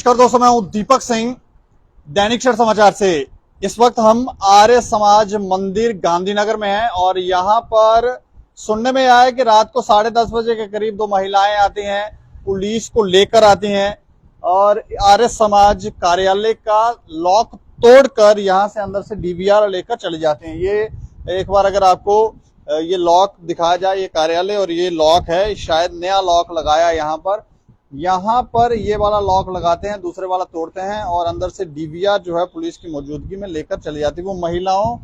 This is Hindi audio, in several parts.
नमस्कार दोस्तों, मैं हूं दीपक सिंह, दैनिक क्षण समाचार से। इस वक्त हम आर्य समाज मंदिर गांधीनगर में हैं और यहाँ पर सुनने में आया कि रात को 10:30 बजे के करीब दो महिलाएं आती हैं, पुलिस को लेकर आती हैं और आर्य समाज कार्यालय का लॉक तोड़कर यहाँ से अंदर से डीवीआर लेकर चले जाते हैं। ये एक बार अगर आपको ये लॉक दिखाया जाए, ये कार्यालय और ये लॉक है, शायद नया लॉक लगाया यहाँ पर ये वाला लॉक लगाते हैं, दूसरे वाला तोड़ते हैं और अंदर से डीवीआर जो है पुलिस की मौजूदगी में लेकर चले जाती है। वो महिलाओं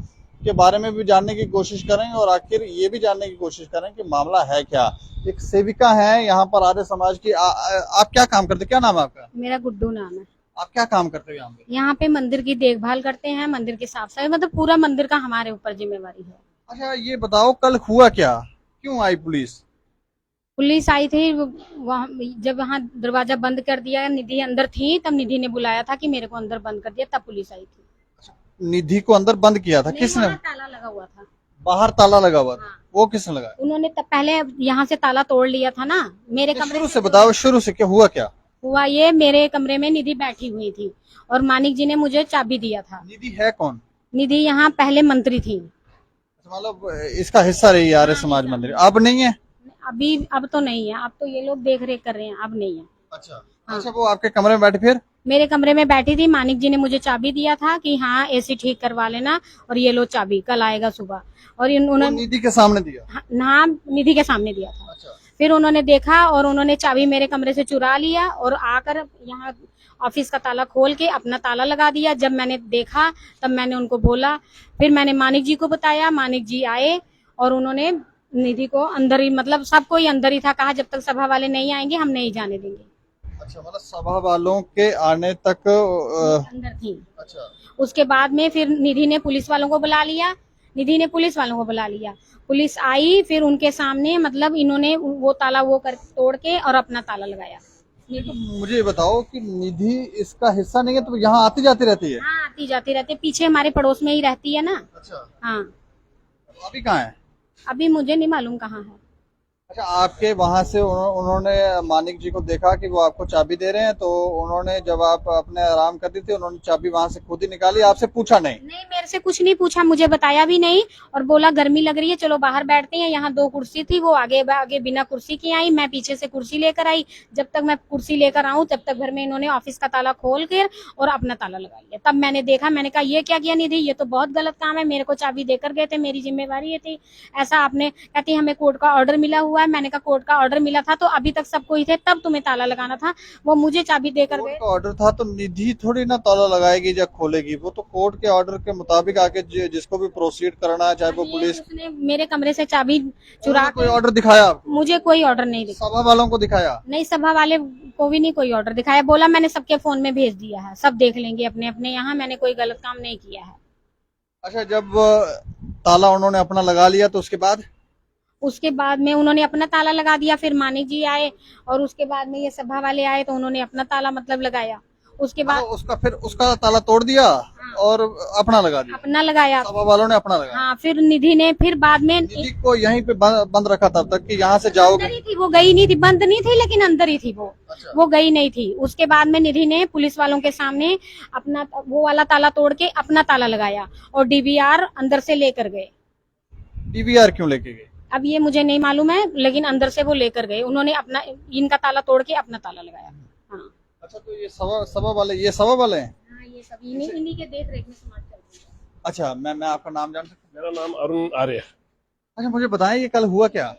के बारे में भी जानने की कोशिश करेंगे और आखिर ये भी जानने की कोशिश करें कि मामला है क्या। एक सेविका है यहाँ पर आर्य समाज की। आप क्या काम करते, क्या नाम है आपका? मेरा गुड्डू नाम है। आप क्या काम करते हो यहाँ पे? यहाँ पे मंदिर की देखभाल करते हैं, मंदिर की साफ सफाई, मतलब पूरा मंदिर का हमारे ऊपर जिम्मेवारी है। अच्छा, ये बताओ कल हुआ क्या, क्यों आई पुलिस? पुलिस आई थी वहाँ, जब वहाँ दरवाजा बंद कर दिया, निधि अंदर थी, तब निधि ने बुलाया था कि मेरे को अंदर बंद कर दिया, तब पुलिस आई थी। निधि को अंदर बंद किया था? किसने? ताला लगा हुआ था, बाहर ताला लगा हुआ था। हाँ। वो किसने लगाया? उन्होंने तब पहले यहाँ से ताला तोड़ लिया था ना मेरे कमरे शुरू से बताओ, शुरू से क्या हुआ? क्या हुआ ये, मेरे कमरे में निधि बैठी हुई थी और मानिक जी ने मुझे चाबी दिया था। निधि है कौन? निधि यहाँ पहले मंत्री थी, मतलब इसका हिस्सा रही आर्य समाज मंदिर, अब नहीं है? अब तो नहीं है, अब तो ये लोग देख रेख कर रहे हैं, अब नहीं है। अच्छा। हाँ। अच्छा, वो आपके कमरे में बैठे फिर? मेरे कमरे में बैठी थी, मानिक जी ने मुझे चाबी दिया था कि हाँ एसी ठीक करवा लेना और ये लो चाबी, कल आएगा सुबह। और उन्होंने निधि के सामने दिया? हाँ, निधि के सामने दिया था। अच्छा। फिर उन्होंने देखा और उन्होंने चाबी मेरे कमरे से चुरा लिया और आकर यहाँ ऑफिस का ताला खोल के अपना ताला लगा दिया। जब मैंने देखा तब मैंने उनको बोला, फिर मैंने मानिक जी को बताया, मानिक जी आए और उन्होंने निधि को अंदर ही, मतलब सब कोई अंदर ही था, कहा जब तक सभा वाले नहीं आएंगे हम नहीं जाने देंगे। अच्छा, मतलब सभा वालों के आने तक अंदर थी। अच्छा। उसके बाद में फिर निधि ने पुलिस वालों को बुला लिया, पुलिस आई, फिर उनके सामने मतलब इन्होंने वो ताला तोड़ के और अपना ताला लगाया। तो मुझे बताओ कि निधि इसका हिस्सा नहीं है तो यहाँ आती जाती रहती है? हाँ, आती जाती रहती है, पीछे हमारे पड़ोस में ही रहती है ना। अच्छा। हाँ। अभी कहाँ है? अभी मुझे नहीं मालूम कहाँ है। अच्छा, आपके वहां से उन्होंने मानिक जी को देखा कि वो आपको चाबी दे रहे हैं, तो उन्होंने जब आप अपने आराम कर दी थी उन्होंने चाबी वहां से खुद ही निकाली, आपसे पूछा नहीं? नहीं, मेरे से कुछ नहीं पूछा, मुझे बताया भी नहीं और बोला गर्मी लग रही है चलो बाहर बैठते हैं। यहाँ 2 कुर्सी थी, वो आगे आगे बिना कुर्सी की आई, मैं पीछे से कुर्सी लेकर आई। जब तक मैं कुर्सी लेकर आऊं तब तक घर में इन्होंने ऑफिस का ताला खोल कर और अपना ताला लगा लिया। तब मैंने देखा, मैंने कहा ये क्या किया निधि, ये तो बहुत गलत काम है, मेरे को चाबी देकर गए थे, मेरी जिम्मेवारी ये थी। ऐसा आपने, कहती हमें कोर्ट का ऑर्डर मिला हुआ है। मैंने कहा कोर्ट का ऑर्डर मिला था तो अभी तक सब कोई थे, तब तुम्हें ताला लगाना था, वो मुझे चाबी देकर गए। ऑर्डर था तो निधि थोड़ी ना ताला लगाएगी या खोलेगी, वो तो कोर्ट के ऑर्डर के मुताबिक आके जिसको भी प्रोसीड करना है, चाहे वो पुलिस। उसने मेरे कमरे से चाबी चुरा, कोई ऑर्डर दिखाया आपको? मुझे कोई ऑर्डर नहीं दिखा। सभा वालों को दिखाया? नहीं, सभा वाले को भी नहीं कोई ऑर्डर दिखाया, बोला मैंने सबके फोन में भेज दिया है, सब देख लेंगे अपने अपने, यहाँ मैंने कोई गलत काम नहीं किया है। अच्छा, जब ताला उन्होंने अपना लगा लिया तो उसके बाद में उन्होंने अपना ताला लगा दिया। फिर मानिक जी आए और उसके बाद में ये सभा वाले आए तो उन्होंने अपना ताला मतलब लगाया। उसके बाद उसका ताला तोड़ दिया। हाँ। और अपना लगा दिया? अपना लगाया, सभा वालों ने अपना लगाया। हाँ। फिर निधि ने फिर बाद में निधि को यहीं पे बंद रखा तब तक कि यहाँ से जाओगे? अंदर ही थी वो, गई नहीं थी, बंद नहीं थी लेकिन अंदर ही थी वो। अच्छा। वो गई नहीं थी। उसके बाद में निधि ने पुलिस वालों के सामने अपना वो वाला ताला तोड़ के अपना ताला लगाया और डीवीआर अंदर से लेकर गए। डीवीआर क्यों लेके गए? अब ये मुझे नहीं मालूम है, लेकिन अंदर से वो लेकर गए, उन्होंने अपना इनका ताला तोड़ के अपना ताला लगाया। हाँ। अच्छा, तो ये सभा वाले हैं? हाँ, ये सब इन्हीं के देख रेख में समाज चल रही है। अच्छा, मैं आपका नाम जान सकता हूँ? मेरा नाम अरुण आर्य। अच्छा, मुझे बताएं ये कल हुआ क्या?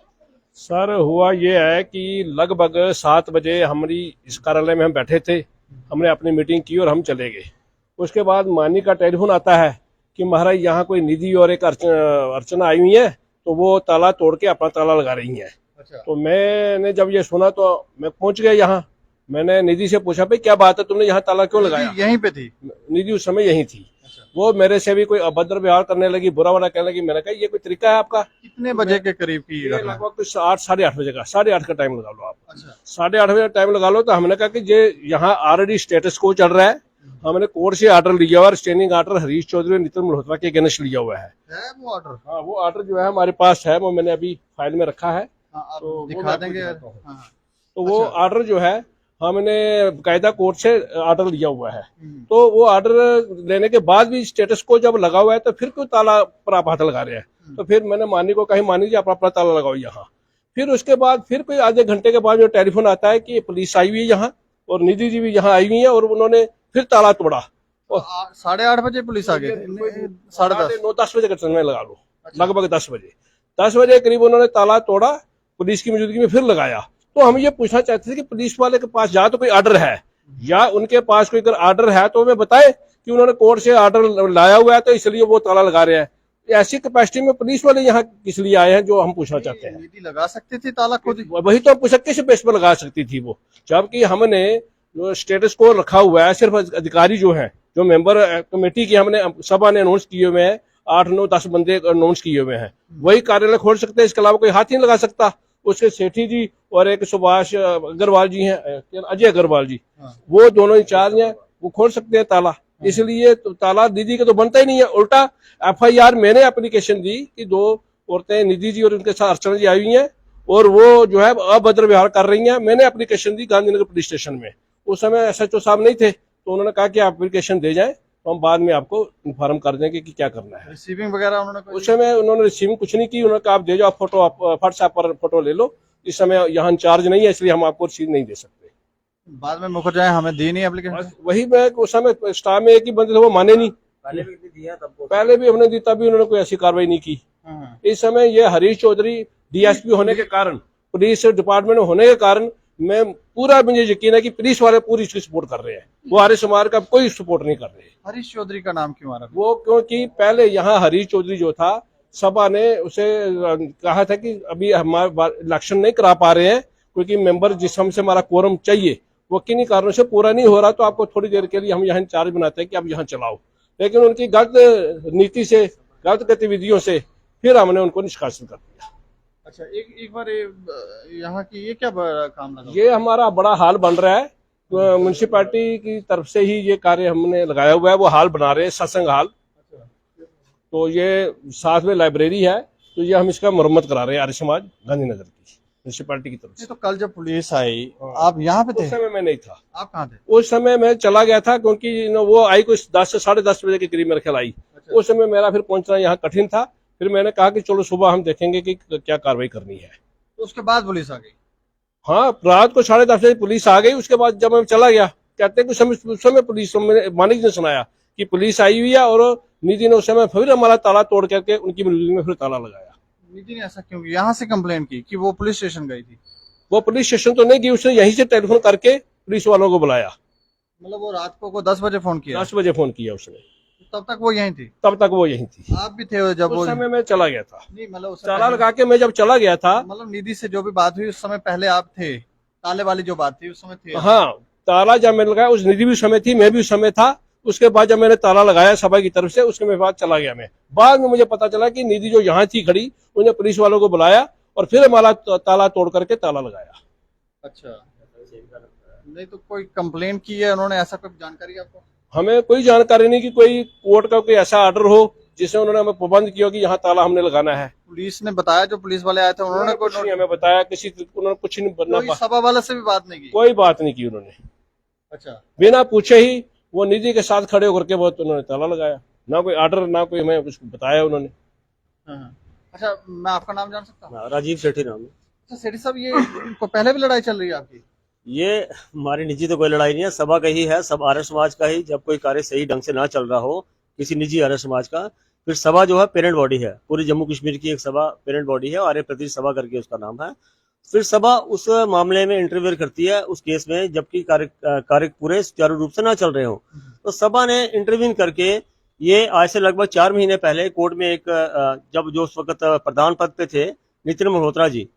सर, हुआ ये है कि लगभग 7 बजे हमारी इस कार्यालय में हम बैठे थे, हमने अपनी मीटिंग की और हम चले गए। उसके बाद मानी का टेलीफोन आता है कि महाराज यहाँ कोई निधि और एक अर्चना आई हुई है, तो वो ताला तोड़ के अपना ताला लगा रही है। अच्छा। तो मैंने जब ये सुना तो मैं पहुंच गया यहाँ। मैंने निधि से पूछा भाई क्या बात है, तुमने यहाँ ताला क्यों लगाया? यहीं पे थी निधि? उस समय यहीं थी। अच्छा। वो मेरे से भी कोई अभद्र व्यवहार करने लगी, बुरा भला कहने लगी। मैंने कहा ये कोई तरीका है आपका? कितने बजे के करीब की? लगभग 8 साढ़े 8 बजे का, 8:30 का टाइम लगा लो आप। अच्छा। 8:30 बजे टाइम लगा लो। तो हमने कहा कि ये यहाँ ऑलरेडी स्टेटस को चल रहा है, हमने कोर्ट से ऑर्डर लिया हुआ और स्टैंडिंग ऑर्डर हरीश चौधरी और नितिन मल्होत्रा के अगेंस्ट लिया हुआ है वो ऑर्डर? हाँ, वो ऑर्डर जो है हमारे पास है, वो मैंने अभी फाइल में रखा है। तो दिखा देंगे। तो वो ऑर्डर जो है हमने कायदा कोर्ट से ऑर्डर लिया हुआ है। तो वो ऑर्डर लेने के बाद भी स्टेटस को जब लगा हुआ है तो फिर क्यों ताला पर आप हाथ लगा रहे हैं? तो फिर मैंने मानी को कही, मानी जी आप अपना ताला लगाओ यहाँ। फिर उसके बाद फिर कोई आधे घंटे के बाद जो टेलीफोन आता है कि पुलिस आई हुई है यहाँ और निधि जी भी यहाँ आई हुई है और उन्होंने फिर ताला तोड़ा। 8:30 बजे पुलिस आ गई? 10:30 9-10 बजे का समय लगा लो, लगभग 10 बजे करीब उन्होंने ताला तोड़ा, पुलिस की मौजूदगी में फिर लगाया। तो हम ये पूछना चाहते थे कि पुलिस वाले के पास या तो कोई ऑर्डर है या उनके पास कोई अगर ऑर्डर है तो हमें बताए कि उन्होंने कोर्ट से ऑर्डर लाया हुआ है तो इसलिए वो ताला लगा रहे हैं। ऐसी कैपेसिटी में पुलिस वाले यहाँ किस लिए आए हैं, जो हम पूछना चाहते हैं। नीति लगा सकती थी ताला खुद ही? वही तो हम पूछा किस बेस पर लगा सकती थी वो, जबकि हमने जो स्टेटस को रखा हुआ है सिर्फ अधिकारी जो है, जो मेंबर कमेटी की हमने सभा ने अनाउंस किए हुए हैं, 8, 9, 10 बंदे अनाउंस किए हुए हैं, वही कार्यालय खोल सकते हैं। इसके अलावा कोई हाथ ही नहीं लगा सकता। उसके सेठी जी और एक सुभाष अग्रवाल जी हैं, अजय अग्रवाल जी, वो दोनों इंचार्ज हैं, वो खोल सकते हैं ताला। इसलिए तो ताला निधि के तो बनता ही नहीं है। उल्टा FIR मैंने एप्लीकेशन दी कि 2 औरतें निधि जी और उनके साथ अर्चना जी आई हुई हैं और वो जो है अभद्र व्यवहार कर रही हैं। मैंने एप्लीकेशन दी गांधीनगर पुलिस स्टेशन में। उस समय SHO साहब नहीं थे तो उन्होंने कहा कि आप एप्लीकेशन दे जाएं तो हम बाद में आपको इन्फॉर्म कर देंगे कि क्या करना है। रिसीविंग वगैरह उन्होंने उस समय उन्होंने रिसीविंग कुछ नहीं की। उन्होंने कहा आप दे जाओ फोटो, आप व्हाट्सएप पर फोटो ले लो, इस समय यहाँ इंचार्ज नहीं है इसलिए हम आपको रिसीव नहीं दे सकते। बाद में मुकर जाए, हमें दी नहीं एप्लीकेशन। बस वही मैं उस समय स्टाफ में एक ही बंदे थे, वो माने नहीं। पहले भी हमने दी तभी उन्होंने कोई ऐसी कार्रवाई नहीं की। इस समय ये हरीश चौधरी DSP होने के कारण, पुलिस डिपार्टमेंट होने के कारण मैं पूरा मुझे यकीन है कि पुलिस वाले पूरी इसकी सपोर्ट कर रहे हैं। वो आर्य समाज का कोई सपोर्ट नहीं कर रहे। हरीश चौधरी का नाम क्यों आ रहा है? वो क्योंकि पहले यहाँ हरीश चौधरी जो था, सभा ने उसे कहा था कि अभी हमारा इलेक्शन नहीं करा पा रहे हैं क्योंकि मेंबर जिस हमसे हमारा कोरम चाहिए वो किन्हीं कारणों से पूरा नहीं हो रहा, तो आपको थोड़ी देर के लिए हम यहाँ इंचार्ज बनाते हैं कि आप यहाँ चलाओ। लेकिन उनकी गलत नीति से, गलत गतिविधियों से फिर हमने उनको निष्कासित कर दिया। अच्छा, एक बार यहाँ की ये क्या काम लगा? ये हमारा बड़ा हाल बन रहा है, तो म्यूनसिपैलिटी की तरफ से ही ये कार्य हमने लगाया हुआ है। वो हाल बना रहे हैं, सत्संग हाल। तो ये साथ में लाइब्रेरी है, तो ये हम इसका मरम्मत करा रहे हैं आर्य समाज गांधीनगर की म्यूनसिपैलिटी की तरफ से। तो कल जब पुलिस आई आप यहाँ पे थे? उस समय मैं नहीं था। आप कहाँ थे? उस समय मैं चला गया था क्योंकि वो आई कुछ 10 से 10:30 बजे के करीब मेरे ख्याल आई। उस समय मेरा फिर पहुंचना यहाँ कठिन था। फिर मैंने कहा कि चलो सुबह हम देखेंगे कि क्या कार्रवाई करनी है। तो उसके बाद पुलिस आ गई? हाँ, रात को 10:30 बजे पुलिस आ गई। उसके बाद जब मैं चला गया, कहते हैं कि उस समय पुलिस मानिक ने सुनाया कि पुलिस आई हुई है और निधि ने उस समय फिर हमारा ताला तोड़ करके उनकी मौजूदगी में फिर ताला लगाया। निधि ने ऐसा क्यों? यहाँ से कंप्लेन की कि वो पुलिस स्टेशन गई थी? वो पुलिस स्टेशन तो नहीं गई, उसने यहीं से टेलीफोन करके पुलिस वालों को बुलाया। मतलब वो रात को 10 बजे फोन किया? 10 बजे फोन किया उसने। तब तक वो यहीं थी? तब तक वो यहीं थी। आप भी थे जब? उस समय मैं चला गया था। नहीं, मतलब ताला लगा के मैं जब चला गया था, मतलब निधि से जो भी बात हुई उस समय पहले आप थे? ताले वाली जो बात थी उस समय थे? हाँ, ताला जब मैंने लगाया, उस निधि भी उस समय थी, मैं भी उस समय था। उसके बाद जब मैंने ताला लगाया सभा की तरफ से, उसके बाद चला गया मैं। बाद में मुझे पता चला कि निधि जो यहाँ थी खड़ी, उन्हें पुलिस वालों को बुलाया और फिर हमारा ताला तोड़ करके ताला लगाया। अच्छा, नहीं तो कोई कंप्लेन की है उन्होंने, ऐसा कोई जानकारी आपको? हमें कोई जानकारी नहीं कि कोई कोर्ट का कोई ऐसा ऑर्डर हो जिससे उन्होंने हमें पाबंद किया कि यहाँ ताला हमने लगाना है। पुलिस ने बताया, जो पुलिस वाले आए थे उन्होंने कुछ नहीं हमें बताया, उन्होंने कुछ नहीं कोई सभा वाले से भी बात नहीं की? कोई बात नहीं की उन्होंने। अच्छा, बिना पूछे ही वो निधि के साथ खड़े होकर के बहुत उन्होंने ताला लगाया। ना कोई ऑर्डर, ना कोई हमें कुछ बताया उन्होंने। अच्छा, मैं आपका नाम जान सकता हूँ? राजीव सेठी नाम है। अच्छा सेठी साहब, ये पहले भी लड़ाई चल रही है आपकी? ये हमारी निजी तो कोई लड़ाई नहीं है, सभा का ही है, सब आर्य समाज का ही। जब कोई कार्य सही ढंग से ना चल रहा हो किसी निजी आर्य समाज का, फिर सभा जो है पेरेंट बॉडी है, पूरी जम्मू कश्मीर की एक सभा पेरेंट बॉडी है, आर्य प्रतिनिधि सभा करके उसका नाम है। फिर सभा उस मामले में इंटरव्यू करती है उस केस में, जबकि कार्य पूरे सुचारू रूप से ना चल रहे हो, तो सभा ने इंटरव्यू करके ये आज से लगभग 4 महीने पहले कोर्ट में एक, जब जो उस वक्त प्रधान पद पे थे नितिन मल्होत्रा जी,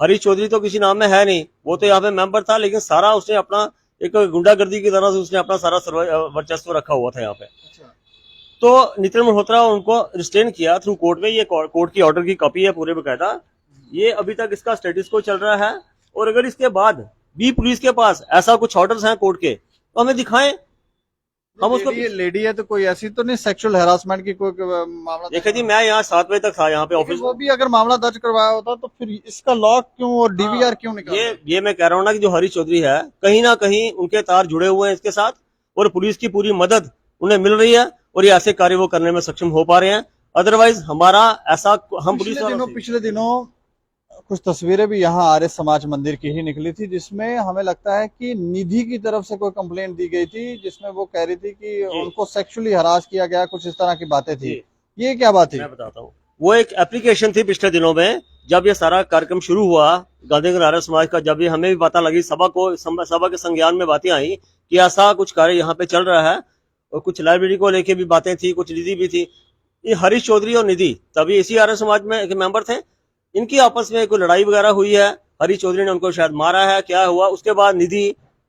हरीश चौधरी तो किसी नाम में है नहीं, वो तो यहाँ पे मेंबर था, लेकिन सारा उसने अपना एक गुंडागर्दी की तरह से उसने अपना सारा वर्चस्व रखा हुआ था यहाँ पे। तो नितिन मल्होत्रा उनको रिस्ट्रेन किया थ्रू कोर्ट में। ये कोर्ट की ऑर्डर की कॉपी है पूरे बकायदा। ये अभी तक इसका स्टेटस को चल रहा है, और अगर इसके बाद भी पुलिस के पास ऐसा कुछ ऑर्डर्स हैं कोर्ट के तो हमें दिखाएं। हम उसको लेडी है तो कोई ऐसी तो नहीं सेक्सुअल हेरासमेंट की कोई मामला? देखिए जी, मैं यहाँ 7 बजे तक था यहाँ पे ऑफिस। वो भी अगर मामला दर्ज करवाया होता तो फिर इसका लॉक क्यों और डीवीआर क्यों निकाला? ये मैं कह रहा हूँ ना कि जो हरीश चौधरी है कहीं ना कहीं उनके तार जुड़े हुए हैं इसके साथ, और पुलिस की पूरी मदद उन्हें मिल रही है और ये ऐसे कार्य वो करने में सक्षम हो पा रहे हैं। अदरवाइज हमारा ऐसा, हम पुलिस पिछले दिनों कुछ तस्वीरें भी यहाँ आर्य समाज मंदिर की ही निकली थी, जिसमें हमें लगता है कि निधि की तरफ से कोई कंप्लेंट दी गई थी, जिसमें वो कह रही थी कि उनको सेक्सुअली हरास किया गया, कुछ इस तरह की बातें थी। ये क्या बात थी? मैं बताता हूँ। वो एक एप्लीकेशन थी पिछले दिनों में, जब ये सारा कार्यक्रम शुरू हुआ गांधीनगर आर्य समाज का, जब ये हमें भी पता लगी, सभा के संज्ञान में बातें आई कि ऐसा कुछ कार्य यहाँ पे चल रहा है, और कुछ लाइब्रेरी को लेके भी बातें थी, कुछ निधि भी थी। ये हरीश चौधरी और निधि तभी इसी आर्य समाज में एक मेंबर थे, इनकी आपस में कोई लड़ाई वगैरह हुई है, हरीश चौधरी ने उनको शायद मारा है, क्या हुआ। उसके बाद निधि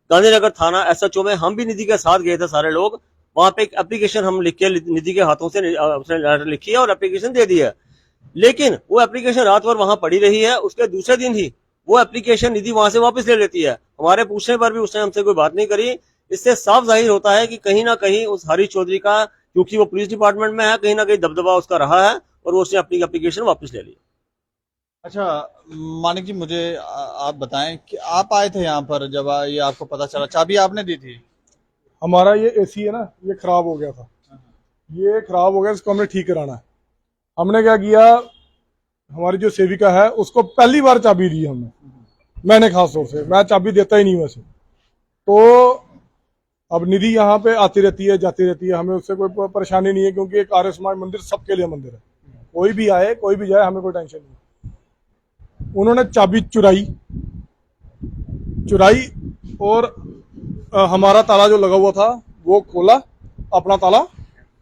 गांधीनगर थाना SHO में, हम भी निधि के साथ गए थे सारे लोग, वहां पे एक एप्लीकेशन हम लिख के निधि के हाथों से उसने लेटर लिखी है और एप्लीकेशन दे दी है। लेकिन वो एप्लीकेशन रात भर वहां पड़ी रही है, उसके दूसरे दिन ही वो एप्लीकेशन निधि वहां से वापस ले लेती है। हमारे पूछने पर भी उसने हमसे कोई बात नहीं करी। इससे साफ जाहिर होता है कि कहीं ना कहीं उस हरीश चौधरी का, क्योंकि वो पुलिस डिपार्टमेंट में है, कहीं ना कहीं दबदबा उसका रहा है और वो उसने अपनी एप्लीकेशन वापस ले ली। अच्छा मानिक जी, मुझे आप बताएं कि आप आए थे यहाँ पर जब ये आपको पता चला, चाबी आपने दी थी? हमारा ये AC है ना, ये खराब हो गया था, ये खराब हो गया, इसको हमने ठीक कराना है। हमने क्या किया, हमारी जो सेविका है उसको पहली बार चाबी दी हमने, मैंने खास तौर से, मैं चाबी देता ही नहीं वैसे। तो अब निधि यहाँ पे आती रहती है, जाती रहती है, हमें उससे कोई परेशानी नहीं है, क्योंकि एक आर्य समाज मंदिर सबके लिए मंदिर है, कोई भी आए कोई भी जाए, हमें कोई टेंशन नहीं। उन्होंने चाबी चुराई और हमारा ताला जो लगा हुआ था वो खोला, अपना ताला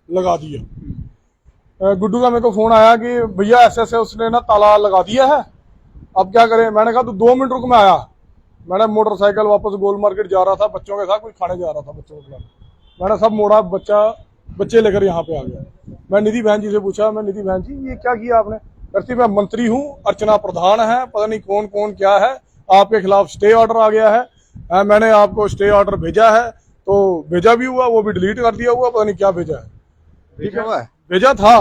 लगा दिया। गुड्डू का मेरे को फोन आया कि भैया ऐसे उसने ना ताला लगा दिया है, अब क्या करें। मैंने कहा तू 2 मिनट रुक, मैं आया। मैंने मोटरसाइकिल वापस गोल मार्केट जा रहा था, बच्चों के साथ कुछ खाने जा रहा था, बच्चों को खिलाने। मैंने सब मोड़ा, बच्चे लेकर यहाँ पे आ गया। मैं निधि बहन जी से पूछा, मैं निधि बहन जी ये क्या किया आपने? करती मैं मंत्री हूँ, अर्चना प्रधान है, पता नहीं कौन कौन क्या है, आपके खिलाफ स्टे ऑर्डर आ गया है, मैंने आपको स्टे ऑर्डर भेजा है, तो भेजा भी हुआ, वो भी डिलीट कर दिया हुआ, पता नहीं क्या भेजा है। ठीक है, भेजा था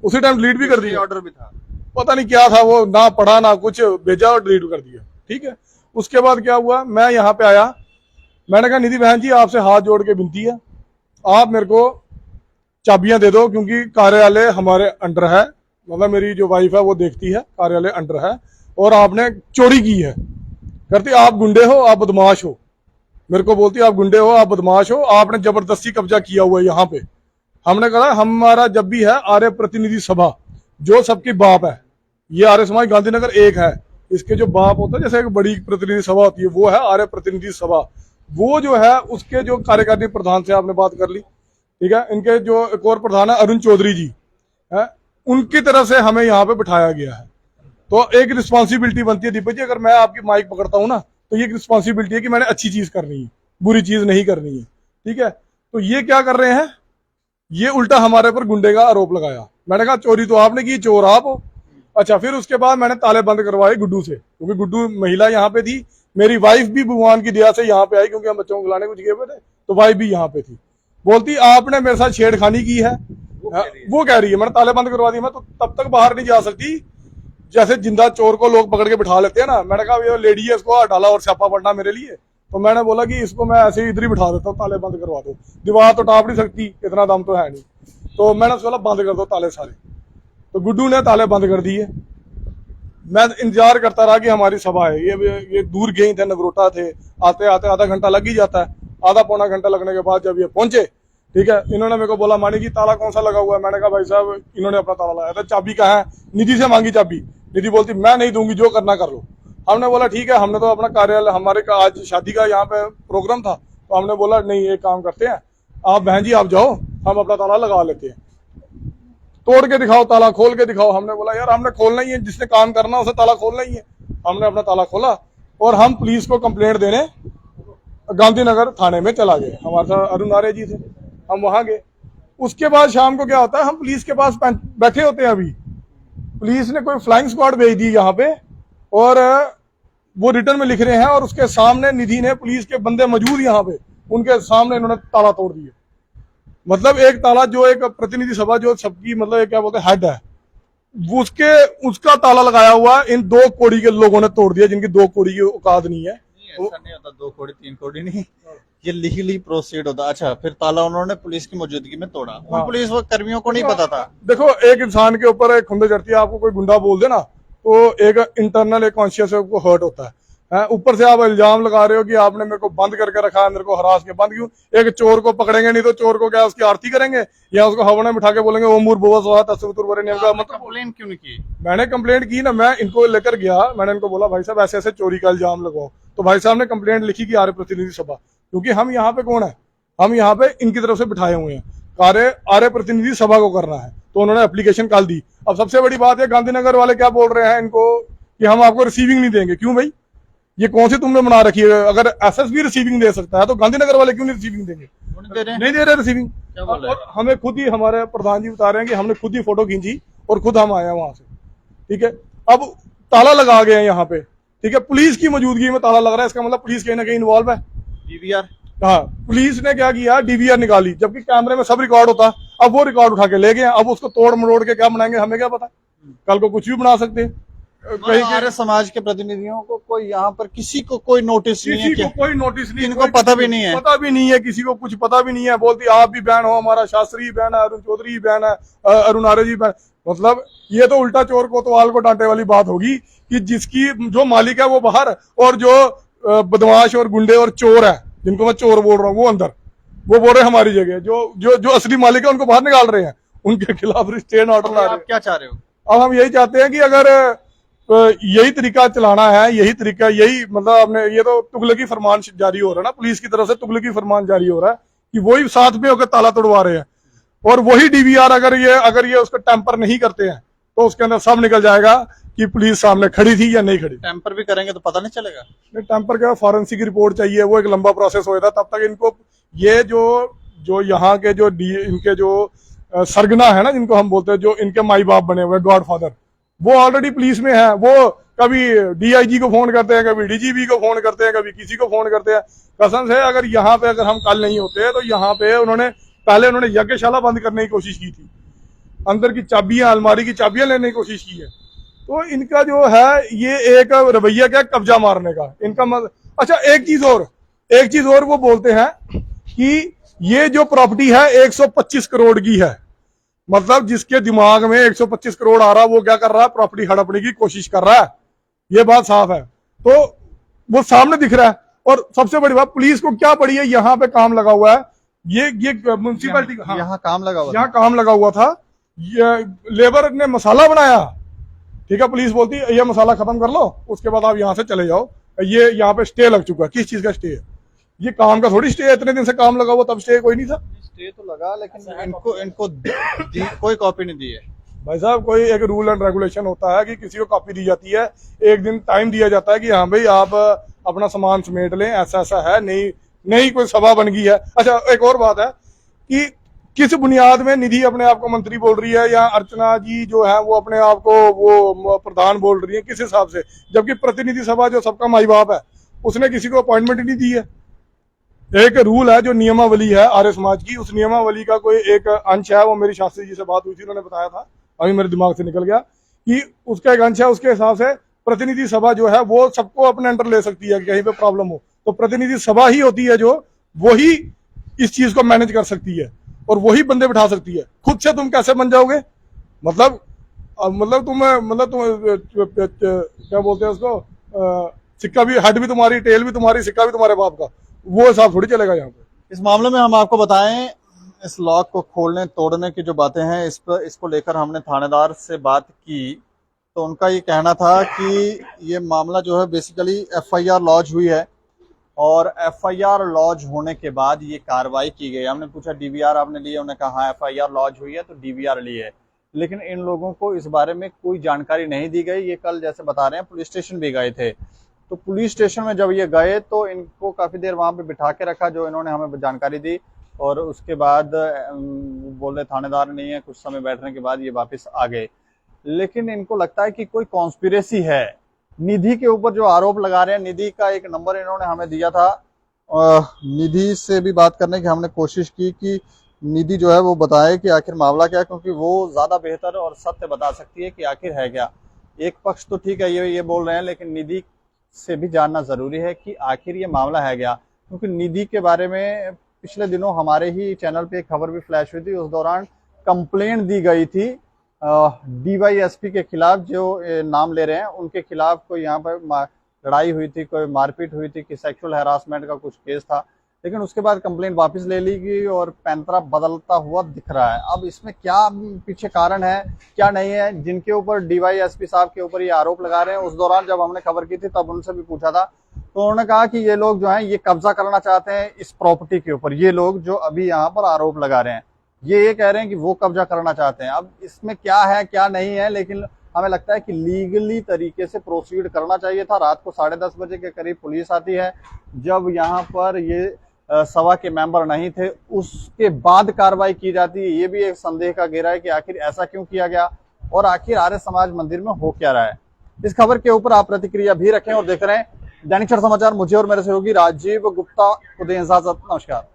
उसी टाइम, डिलीट भी कर दिया, ऑर्डर भी था, पता नहीं क्या था वो, ना पढ़ा ना कुछ, भेजा और डिलीट कर दिया। ठीक है, उसके बाद क्या हुआ, मैं यहाँ पे आया, मैंने कहा निधि बहन जी आपसे हाथ जोड़ के विनती है, आप मेरे को चाबियां दे दो, क्योंकि कार्यालय हमारे अंडर है, मतलब मेरी जो वाइफ है वो देखती है, कार्यालय अंडर है, और आपने चोरी की है। करती आप गुंडे हो, आप बदमाश हो, मेरे को बोलती आप गुंडे हो, आप बदमाश हो, आपने जबरदस्ती कब्जा किया हुआ है यहाँ पे। हमने कहा हमारा जब भी है आर्य प्रतिनिधि सभा, जो सबकी बाप है, ये आर्य समाज गांधीनगर एक है, इसके जो बाप होता है, जैसे एक बड़ी प्रतिनिधि सभा होती है, वो है आर्य प्रतिनिधि सभा। वो जो है उसके जो कार्यकारी प्रधान से आपने बात कर ली, ठीक है, इनके जो एक और प्रधान है अरुण चौधरी जी है, उनकी तरफ से हमें यहाँ पे बिठाया गया है। तो एक रिस्पॉन्सिबिलिटी बनती है दीपक जी, अगर मैं आपकी माइक पकड़ता हूँ ना, तो ये एक रिस्पॉन्सिबिलिटी है कि मैंने अच्छी चीज करनी है, बुरी चीज नहीं करनी है। ठीक है, तो ये क्या कर रहे हैं, ये उल्टा हमारे पर गुंडे का आरोप लगाया। मैंने कहा चोरी तो आपने की, चोर आप हो। अच्छा, फिर उसके बाद मैंने ताले बंद करवाए गुड्डू से, क्योंकि गुड्डू महिला यहाँ पे थी, मेरी वाइफ भी भगवान की दया से यहाँ पे आई, क्योंकि हम बच्चों को खिलाने कुछ गए हुए थे, तो वाइफ भी यहाँ पे थी। बोलती आपने मेरे साथ छेड़खानी की है, वो कह रही है। मैंने ताले बंद करवा दिए, मैं तो तब तक बाहर नहीं जा सकती जैसे जिंदा चोर को लोग पकड़ के बिठा लेते हैं ना। मैंने कहा ये लेडी है, इसको डाला और स्यापा पड़ना मेरे लिए, तो मैंने बोला कि इसको मैं ऐसे ही इधर ही बिठा देता हूँ, ताले बंद करवा दो, दीवार तो टाप नहीं सकती, इतना दम तो है नहीं। तो मैंने उसको बोला बंद कर दो ताले सारे, तो गुड्डू ने ताले बंद कर दिए। मैं इंतजार करता रहा कि हमारी सभा है, ये दूर गए थे, नगरोटा थे, आते आते आधा घंटा लग ही जाता है। आधा पौना घंटा लगने के बाद जब ये पहुंचे, ठीक है, इन्होंने मेरे को बोला मानी जी ताला कौन सा लगा हुआ है? मैंने कहा भाई साहब इन्होंने अपना ताला लगाया था। चाबी कहाँ है? निधि से मांगी चाबी। निधि बोलती मैं नहीं दूंगी, जो करना कर लो। हमने बोला ठीक है, हमने तो अपना कार्यालय, हमारे का आज शादी का यहाँ पे प्रोग्राम था, तो हमने बोला नहीं एक काम करते हैं, आप बहन जी आप जाओ, हम अपना ताला लगा लेते हैं, तोड़ के दिखाओ, ताला खोल के दिखाओ। हमने बोला यार हमने खोलना ही है, जिसने काम करना उसे ताला खोलना ही है। हमने अपना ताला खोला और हम पुलिस को कंप्लेंट देने गांधीनगर थाने में चला गए। हमारे साथ अरुण आर्य जी थे, हम वहां गए। उसके बाद शाम को क्या होता है, हम पुलिस के पास बैठे होते हैं, अभी पुलिस ने कोई फ्लाइंग स्क्वाड भेज दी यहाँ पे, और वो रिटर्न में लिख रहे हैं, और उसके सामने निधि ने, पुलिस के बंदे मौजूद यहाँ पे, उनके सामने इन्होंने ताला तोड़ दिए। मतलब एक ताला जो एक प्रतिनिधि सभा जो सबकी मतलब एक क्या बोलते हैं हेड है, उसका ताला लगाया हुआ इन 2 कौड़ी के लोगों ने तोड़ दिया, जिनकी 2 कौड़ी की औकात नहीं है। ऐसा नहीं होता, 2 कौड़ी 3 कौड़ी नहीं, ये लीगली प्रोसीड होता। अच्छा, फिर ताला उन्होंने पुलिस की मौजूदगी में तोड़ा। उन हाँ। पुलिस कर्मियों को नहीं पता था। देखो, एक इंसान के ऊपर एक खुंदक चढ़ती है, आपको कोई गुंडा बोल दे ना तो एक इंटरनल एक कॉन्शियस को हर्ट होता है। ऊपर से आप इल्जाम लगा रहे हो कि आपने मेरे को बंद करके रखा है, मेरे को हरास के बंद क्यों? एक चोर को पकड़ेंगे नहीं तो चोर को क्या उसकी आरती करेंगे या उसको हवा में बिठा के बोलेंगे ओम भूर्भुवः स्वः तत्सवितुर्वरेण्यम नियम का मतलब? कंप्लेन क्यों नहीं की? मैंने कंप्लेंट की ना, मैं इनको लेकर गया, मैंने इनको बोला भाई साहब ऐसे ऐसे चोरी का इल्जाम लगाओ, तो भाई साहब ने कंप्लेंट लिखी कि आर्य प्रतिनिधि सभा, क्योंकि हम यहाँ पे कौन है, हम यहाँ पे इनकी तरफ से बिठाए हुए हैं, आर्य प्रतिनिधि सभा को करना है, तो उन्होंने एप्लीकेशन कल दी। अब सबसे बड़ी बात है, गांधीनगर वाले क्या बोल रहे हैं इनको कि हम आपको रिसीविंग नहीं देंगे। क्यों भाई, ये कौन सी तुमने बना रखी है? अगर एसएसबी रिसीविंग दे सकता है तो गांधीनगर वाले क्यों नहीं रिसीविंग देंगे? नहीं दे रहे रिसीविंग। और हमें खुद ही हमारे प्रधान जी बता रहे हैं कि हमने खुद ही फोटो खींची और खुद हम आए हैं वहां से। ठीक है, अब ताला लगा गए हैं यहाँ पे। ठीक है, पुलिस की मौजूदगी में ताला लग रहा है, इसका मतलब पुलिस कहीं ना कहीं इन्वॉल्व है। डीवीआर, हाँ, पुलिस ने क्या किया, डीवीआर निकाली, जबकि कैमरे में सब रिकॉर्ड होता। अब वो रिकॉर्ड उठा के ले गए, अब उसको तोड़ मरोड़ के क्या बनाएंगे हमें क्या पता, कल को कुछ भी बना सकते हैं। कहीं आर्य समाज के प्रतिनिधियों को कोई यहाँ पर किसी को कोई नोटिस नहीं है, किसी को कोई नोटिस नहीं, इनको पता भी नहीं है, किसी को कुछ पता भी नहीं है। बोलती आप भी बैन हो, हमारा शास्त्री बैन है, अरुण चौधरी बैन है, अरुण आर्य जी बैन। मतलब ये तो उल्टा चोर कोतवाल को डांटे वाली बात होगी कि जिसकी जो मालिक है वो बाहर और जो बदमाश और गुंडे और चोर है, जिनको मैं चोर बोल रहा हूँ, वो अंदर, वो बोल रहे हैं हमारी जगह। जो असली मालिक है उनको बाहर निकाल रहे हैं, उनके खिलाफ रिस्ट्रेन ऑर्डर ला रहे हैं। आप क्या चाह रहे हो? अब हम यही चाहते हैं कि अगर यही तरीका चलाना है, यही तरीका, यही मतलब आपने, ये तो तुगलकी फरमान जारी हो रहा है ना, पुलिस की तरफ से तुगलकी फरमान जारी हो रहा है कि वही साथ में होकर ताला तोड़वा रहे हैं। और वही डीवीआर अगर ये उसको टेम्पर नहीं करते हैं तो उसके अंदर सब निकल जाएगा कि पुलिस सामने खड़ी थी या नहीं खड़ी। टेम्पर भी करेंगे तो पता नहीं चलेगा। नहीं, टेम्पर के फॉरेंसिक रिपोर्ट चाहिए, वो एक लंबा प्रोसेस होएगा। तब तक इनको ये जो यहाँ के इनके जो सरगना है ना, जिनको हम बोलते हैं, जो इनके माई बाप बने हुए गॉड फादर, वो ऑलरेडी पुलिस में है। वो कभी डीआईजी को फोन करते हैं, कभी डीजीपी को फोन करते हैं, कभी किसी को फोन करते हैं। कसम से अगर यहाँ पे अगर हम कल नहीं होते तो यहाँ पे उन्होंने यज्ञशाला बंद करने की कोशिश की थी, अंदर की चाबियां, अलमारी की चाबियां लेने की कोशिश की है। तो इनका जो है ये एक रवैया क्या, कब्जा मारने का इनका अच्छा, एक चीज और वो बोलते हैं कि ये जो प्रॉपर्टी है 125 करोड़ की है। मतलब जिसके दिमाग में 125 करोड़ आ रहा है वो क्या कर रहा है, प्रॉपर्टी हड़पने की कोशिश कर रहा है। ये बात साफ है, तो वो सामने दिख रहा है। और सबसे बड़ी बात, पुलिस को क्या पड़ी है, यहाँ पे काम लगा हुआ है, ये म्यूनसिपैलिटी का यहाँ काम लगा हुआ, यहाँ काम लगा हुआ था। लेबर ने मसाला बनाया, ठीक है, पुलिस बोलती है ये मसाला खत्म कर लो, उसके बाद आप यहाँ से चले जाओ। ये यहाँ पे स्टे लग चुका है। किस चीज का स्टे है? ये काम का थोड़ी स्टे है, इतने दिन से काम लगा हुआ, तब स्टे कोई नहीं था। स्टे तो लगा, लेकिन इनको कोई कॉपी नहीं दी है। भाई साहब, कोई एक रूल एंड रेगुलेशन होता है कि किसी को कॉपी दी जाती है, एक दिन टाइम दिया जाता है कि हाँ भाई आप अपना सामान समेट लें, ऐसा ऐसा है, नहीं कोई सभा बन गई है। अच्छा, एक और बात है कि किस बुनियाद में निधि अपने आप को मंत्री बोल रही है या अर्चना जी जो है वो अपने आप को वो प्रधान बोल रही है, किस हिसाब से? जबकि प्रतिनिधि सभा जो सबका माई बाप है, उसने किसी को अपॉइंटमेंट ही नहीं दी है। एक रूल है, जो नियमावली है आर्य समाज की, उस नियमावली का कोई एक अंश है, वो मेरी शास्त्री जी से बात हुई थी, उन्होंने बताया था, अभी मेरे दिमाग से निकल गया, कि उसका एक अंश है। उसके हिसाब से प्रतिनिधि सभा जो है वो सबको अपने अंडर ले सकती है कि कहीं पे प्रॉब्लम हो तो प्रतिनिधि सभा ही होती है जो वही इस चीज को मैनेज कर सकती है और वही बंदे बिठा सकती है। खुद से तुम कैसे बन जाओगे? मतलब तुम क्या बोलते हैं उसको, सिक्का भी, हेड भी तुम्हारी, टेल भी तुम्हारी, सिक्का भी तुम्हारे बाप का, वो हिसाब थोड़ी चलेगा यहाँ पे। इस मामले में हम आपको बताएं, इस लॉक को खोलने तोड़ने की जो बातें हैं, इसको लेकर हमने थानेदार से बात की तो उनका ये कहना था कि ये मामला जो है बेसिकली एफआईआर लॉन्च हुई है और एफआईआर लॉन्च होने के बाद ये कार्रवाई की गई। हमने पूछा डीवीआर आपने ली है, उन्होंने कहा एफआईआर लॉन्च हुई है तो डीवीआर ली है, लेकिन इन लोगों को इस बारे में कोई जानकारी नहीं दी गई। ये कल जैसे बता रहे हैं पुलिस स्टेशन भी गए थे, तो पुलिस स्टेशन में जब ये गए तो इनको काफी देर वहां पे बिठा के रखा, जो इन्होंने हमें जानकारी दी, और उसके बाद बोले थानेदार नहीं है, कुछ समय बैठने के बाद ये वापस आ गए। लेकिन इनको लगता है कि कोई कॉन्स्पिरेसी है। निधि के ऊपर जो आरोप लगा रहे हैं, निधि का एक नंबर इन्होंने हमें दिया था, निधि से भी बात करने की हमने कोशिश की कि निधि जो है वो बताए कि आखिर मामला क्या है, क्योंकि वो ज्यादा बेहतर और सत्य बता सकती है कि आखिर है क्या। एक पक्ष तो ठीक है, ये बोल रहे हैं, लेकिन निधि से भी जानना जरूरी है कि आखिर ये मामला है क्या। क्योंकि निधि के बारे में पिछले दिनों हमारे ही चैनल पे एक खबर भी फ्लैश हुई थी। उस दौरान कंप्लेंट दी गई थी डीवाईएसपी के खिलाफ, जो नाम ले रहे हैं उनके खिलाफ कोई यहाँ पर लड़ाई हुई थी, कोई मारपीट हुई थी, कि सेक्सुअल हैरासमेंट का कुछ केस था। लेकिन उसके बाद कंप्लेंट वापस ले ली गई और पैंतरा बदलता हुआ दिख रहा है। अब इसमें क्या पीछे कारण है, क्या नहीं है, जिनके ऊपर डीवाईएसपी साहब के ऊपर ये आरोप लगा रहे हैं। उस दौरान जब हमने खबर की थी तब उनसे भी पूछा था, तो उन्होंने कहा कि ये लोग जो हैं ये कब्जा करना चाहते हैं इस प्रॉपर्टी के ऊपर। ये लोग जो अभी यहाँ पर आरोप लगा रहे हैं ये कह रहे हैं कि वो कब्जा करना चाहते हैं। अब इसमें क्या है क्या नहीं है, लेकिन हमें लगता है कि लीगली तरीके से प्रोसीड करना चाहिए था। रात को 10:30 बजे के करीब पुलिस आती है, जब यहाँ पर ये सभा के मेंबर नहीं थे, उसके बाद कार्रवाई की जाती है। ये भी एक संदेह का घेरा है कि आखिर ऐसा क्यों किया गया और आखिर आर्य समाज मंदिर में हो क्या रहा है। इस खबर के ऊपर आप प्रतिक्रिया भी रखें और देख रहे हैं दैनिक क्षण समाचार। मुझे और मेरे सहयोगी राजीव गुप्ता को दें इजाजत। नमस्कार।